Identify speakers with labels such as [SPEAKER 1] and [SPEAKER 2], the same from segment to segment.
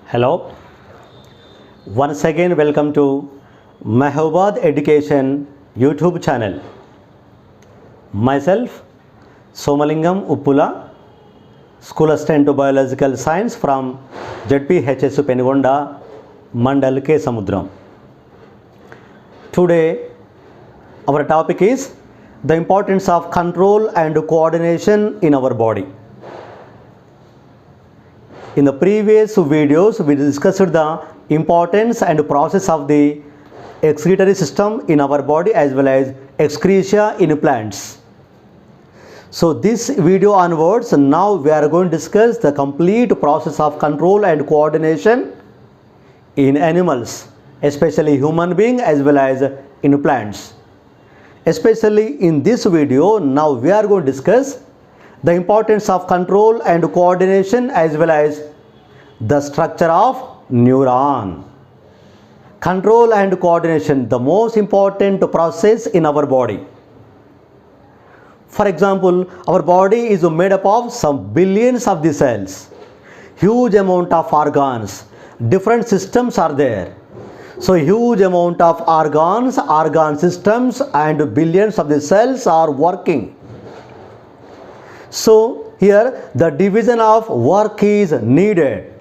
[SPEAKER 1] Hello, once again welcome to Mahobad Education YouTube channel. Myself Somalingam Uppula, School Assistant to Biological Science from ZPHS Penigonda, Mandal K Samudram. Today our topic is the importance of control and coordination in our body. In the previous videos, we discussed the importance and process of the excretory system in our body as well as excretia in plants. So this video onwards, now we are going to discuss the complete process of control and coordination in animals, especially human being as well as in plants. Especially in this video, now we are going to discuss the importance of control and coordination as well as the structure of neuron. Control and coordination, the most important process in our body. For example, our body is made up of some billions of the cells, huge amount of organs, different systems are there. So huge amount of organs, organ systems and billions of the cells are working. So here the division of work is needed.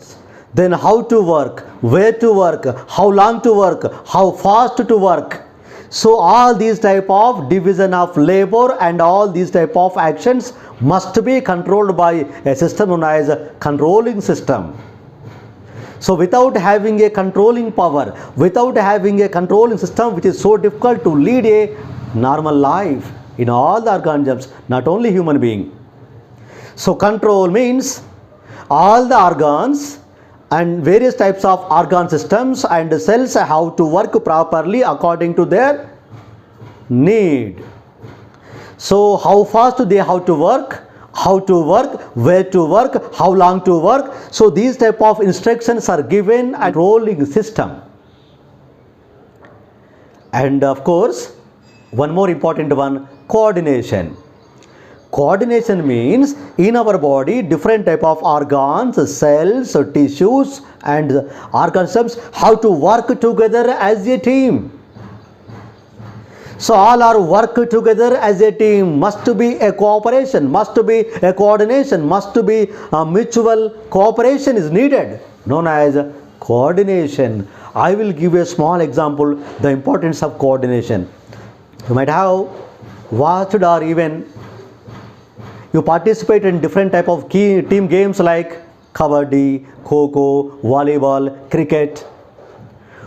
[SPEAKER 1] Then how to work, where to work, how long to work, how fast to work. So all these type of division of labor and all these type of actions must be controlled by a system known as a controlling system. So without having a controlling power, without having a controlling system, which is so difficult to lead a normal life in all the organisms, not only human being. So control means all the organs and various types of organ systems and cells have to work properly according to their need. So how fast they have to work, how to work, where to work, how long to work. So these type of instructions are given a rolling system. And of course, one more important one, coordination. Coordination means in our body different type of organs, cells, tissues and organ systems have to work together as a team. So all our work together as a team, must be a cooperation, must be a coordination, must be a mutual cooperation is needed, known as coordination. I will give a small example, the importance of coordination. You might have watched or even you participate in different type of key team games like kabaddi, kho-kho, volleyball, cricket.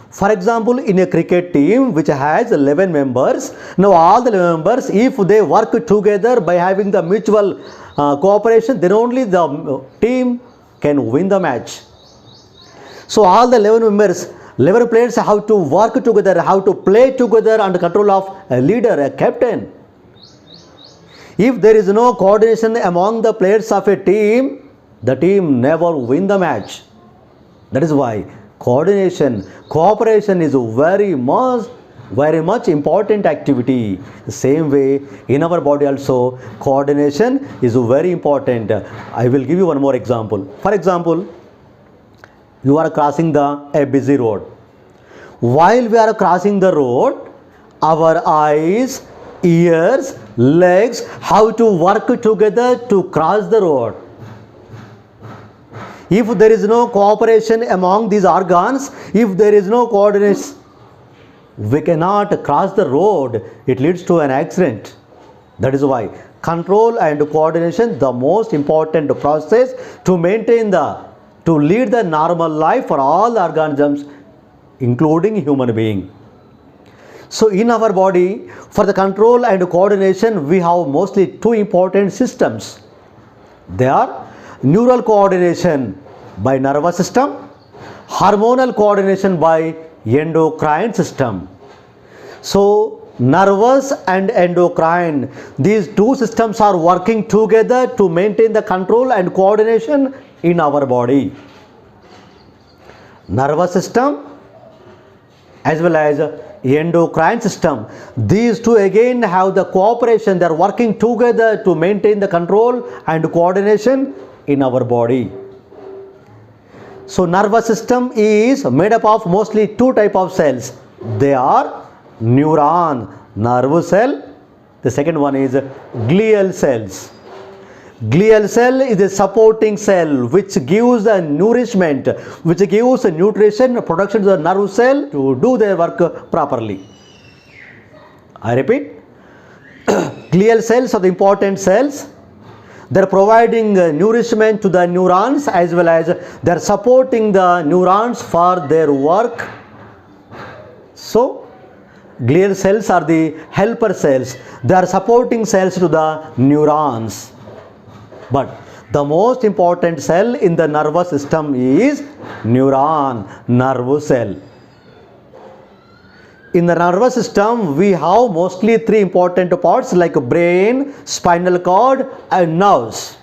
[SPEAKER 1] For example, in a cricket team which has 11 members, now all the 11 members, if they work together by having the mutual cooperation, then only the team can win the match. So all the 11 members, 11 players have to work together, have to play together under control of a leader, a captain. If there is no coordination among the players of a team, the team never win the match. That is why coordination, cooperation is very much important activity. The same way in our body also, coordination is very important. I will give you one more example. For example, you are crossing a busy road. While we are crossing the road, our eyes, ears, legs have to work together to cross the road. If there is no cooperation among these organs, if there is no coordination, we cannot cross the road. It leads to an accident. That is why control and coordination, the most important process to maintain to lead the normal life for all the organisms, including human being. So in our body, for the control and coordination, we have mostly two important systems. They are neural coordination by nervous system, hormonal coordination by endocrine system. So nervous and endocrine, these two systems are working together to maintain the control and coordination in our body. Nervous system as well as endocrine system, these two again have the cooperation, they are working together to maintain the control and coordination in our body. So nervous system is made up of mostly two type of cells. They are neuron, nerve cell. The second one is glial cells. Glial cell is a supporting cell which gives the nourishment, which gives nutrition production to the nerve cell to do their work properly. I repeat, glial cells are the important cells. They are providing nourishment to the neurons as well as they are supporting the neurons for their work. So, glial cells are the helper cells. They are supporting cells to the neurons. But the most important cell in the nervous system is neuron, nerve cell. In the nervous system, we have mostly three important parts like brain, spinal cord and nerves.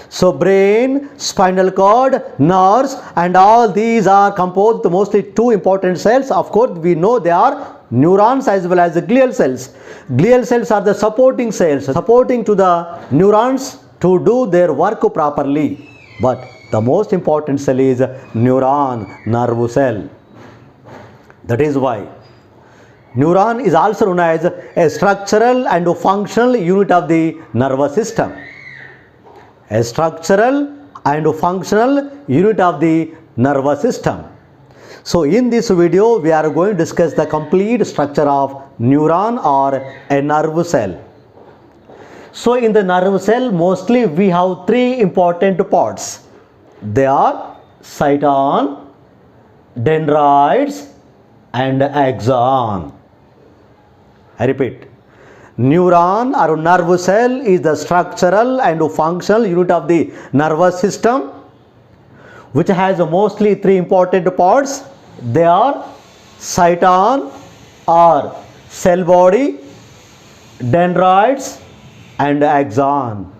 [SPEAKER 1] So brain, spinal cord, nerves and all these are composed of mostly two important cells. Of course, we know they are neurons as well as the glial cells. Glial cells are the supporting cells, supporting to the neurons to do their work properly. But the most important cell is neuron, nerve cell. That is why neuron is also known as a structural and functional unit of the nervous system. A structural and functional unit of the nervous system. So in this video, we are going to discuss the complete structure of neuron or a nerve cell. So in the nerve cell, mostly we have three important parts. They are cyton, dendrites and axon. I repeat, neuron or nerve cell is the structural and functional unit of the nervous system, which has mostly three important parts. They are cyton or cell body, dendrites and axon.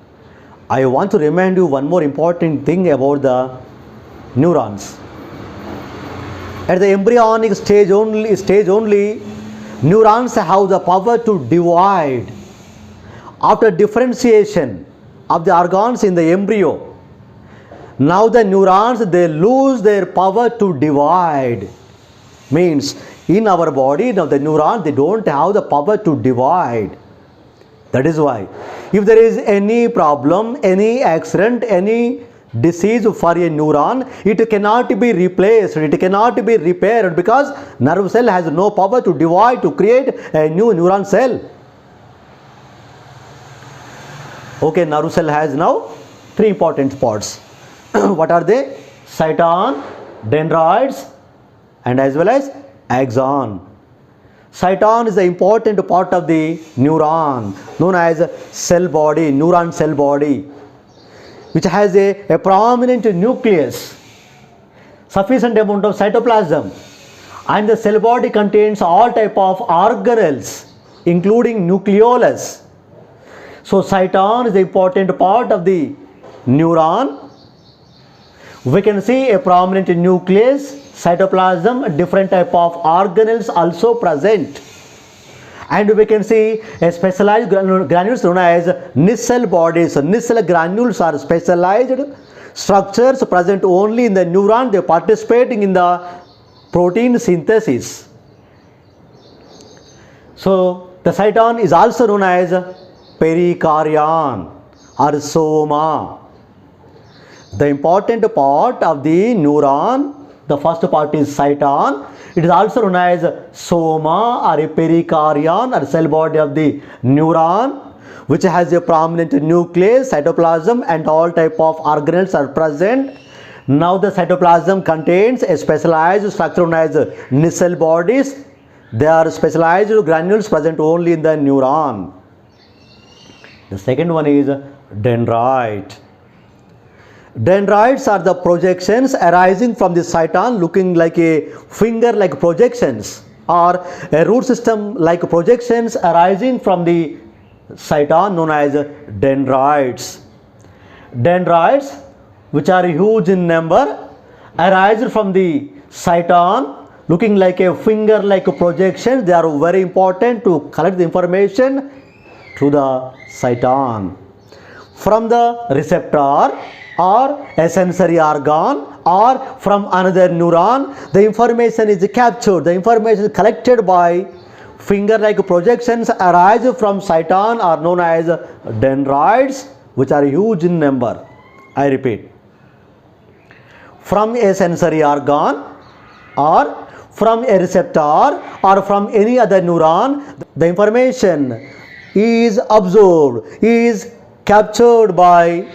[SPEAKER 1] I want to remind you one more important thing about the neurons. At the embryonic stage only, neurons have the power to divide. After differentiation of the organs in the embryo, now the neurons, they lose their power to divide. Means in our body, now the neurons, they don't have the power to divide. That is why if there is any problem, any accident, any disease for a neuron, it cannot be replaced, it cannot be repaired because nerve cell has no power to divide, to create a new neuron cell. Okay, nerve cell has now three important parts. What are they? Cyton, dendrites and as well as axon. Cyton is the important part of the neuron known as cell body, neuron cell body, which has a prominent nucleus, sufficient amount of cytoplasm, and the cell body contains all type of organelles including nucleolus. So cyton is the important part of the neuron. We can see a prominent nucleus, cytoplasm, different type of organelles also present. And we can see a specialized granules known as Nissl bodies. So Nissl granules are specialized structures present only in the neuron. They are participating in the protein synthesis. So the cyton is also known as perikaryon or soma. The important part of the neuron, the first part is cyton. It is also known as soma or a perikaryon or cell body of the neuron, which has a prominent nucleus, cytoplasm and all type of organelles are present. Now the cytoplasm contains a specialized structure known as Nissl bodies. They are specialized granules present only in the neuron. The second one is dendrite. Dendrites are the projections arising from the cyton, looking like a finger like projections, or a root system like projections arising from the cyton known as dendrites. Dendrites, which are huge in number, arise from the cyton, looking like a finger like projections. They are very important to collect the information to the cyton from the receptor or a sensory organ or from another neuron, the information is captured, the information is collected by finger-like projections arise from cyton are known as dendrites, which are huge in number. I repeat, from a sensory organ or from a receptor or from any other neuron, the information is absorbed, is captured by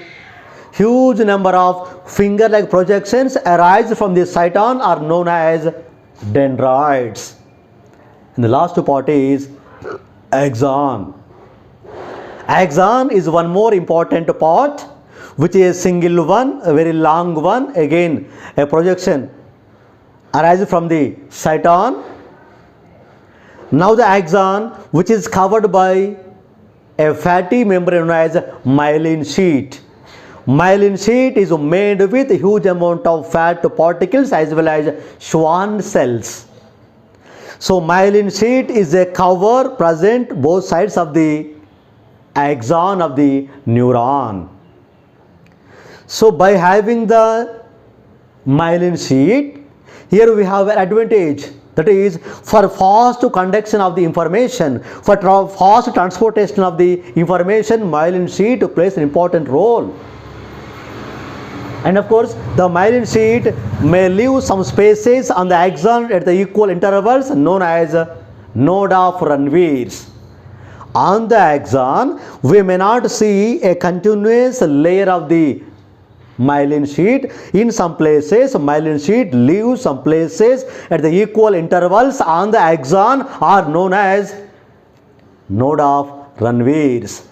[SPEAKER 1] huge number of finger-like projections arise from the cyton are known as dendrites. And the last part is axon. Axon is one more important part, which is a single one, a very long one. Again, a projection arises from the cyton. Now the axon, which is covered by a fatty membrane known as myelin sheet. Myelin sheet is made with a huge amount of fat particles as well as Schwann cells. So myelin sheet is a cover present both sides of the axon of the neuron. So by having the myelin sheet, here we have an advantage, that is for fast conduction of the information, for fast transportation of the information, myelin sheet plays an important role. And of course, the myelin sheet may leave some spaces on the axon at the equal intervals known as node of Ranvier. On the axon, we may not see a continuous layer of the myelin sheet. In some places, myelin sheet leaves some places at the equal intervals on the axon are known as node of Ranvier.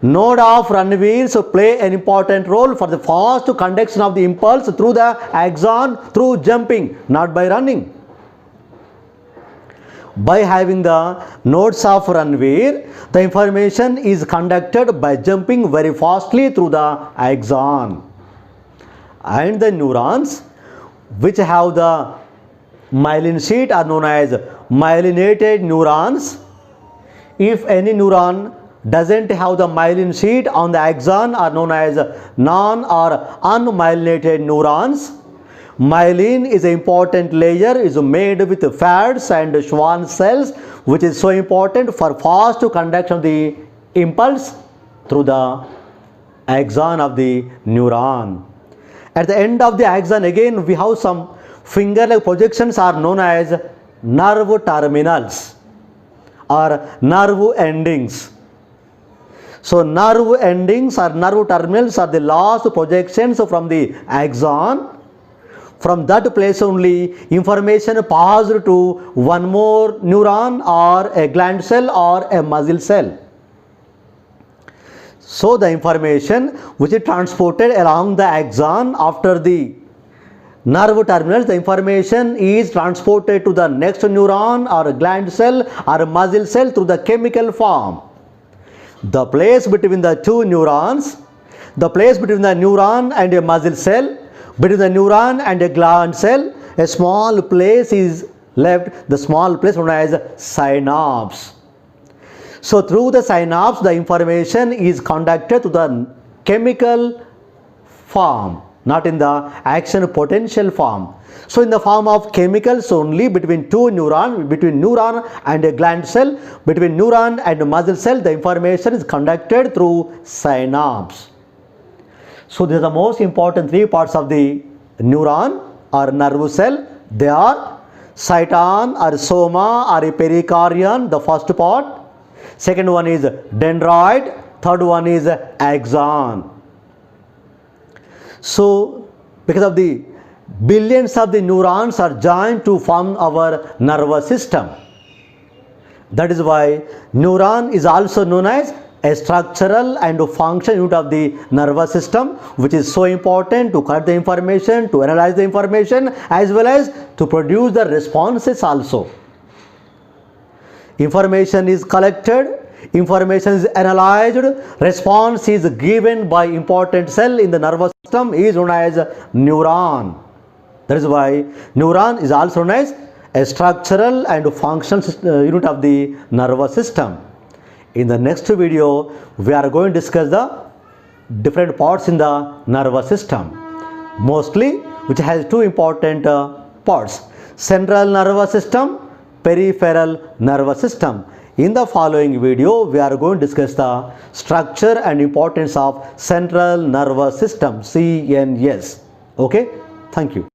[SPEAKER 1] Node of Ranvier play an important role for the fast conduction of the impulse through the axon through jumping, not by running. By having the nodes of Ranvier, the information is conducted by jumping very fastly through the axon. And the neurons which have the myelin sheet are known as myelinated neurons. If any neuron doesn't have the myelin sheet on the axon are known as non or unmyelinated neurons. Myelin is an important layer, is made with fats and Schwann cells, which is so important for fast conduction of the impulse through the axon of the neuron. At the end of the axon, again we have some finger-like projections are known as nerve terminals or nerve endings. So nerve endings or nerve terminals are the last projections from the axon. From that place only information passed to one more neuron or a gland cell or a muscle cell. So the information which is transported along the axon after the nerve terminals, the information is transported to the next neuron or gland cell or muscle cell through the chemical form. The place between the two neurons, the place between the neuron and a muscle cell, between the neuron and a gland cell, a small place is left, the small place known as synapse. So through the synapse, the information is conducted to the chemical form, not in the action potential form. So in the form of chemicals only between two neurons, between neuron and a gland cell, between neuron and a muscle cell, the information is conducted through synapse. So these are the most important three parts of the neuron or nerve cell. They are cyton or soma or pericardion, the first part. Second one is dendroid. Third one is axon. So because of the billions of the neurons are joined to form our nervous system. That is why neuron is also known as a structural and function unit of the nervous system, which is so important to collect the information, to analyze the information, as well as to produce the responses also. Information is collected, information is analyzed, response is given by important cell in the nervous system is known as neuron. That is why neuron is also known as a structural and functional unit of the nervous system. In the next video, we are going to discuss the different parts in the nervous system. Mostly which has two important parts: central nervous system, peripheral nervous system. In the following video, we are going to discuss the structure and importance of central nervous system, CNS. Okay, thank you.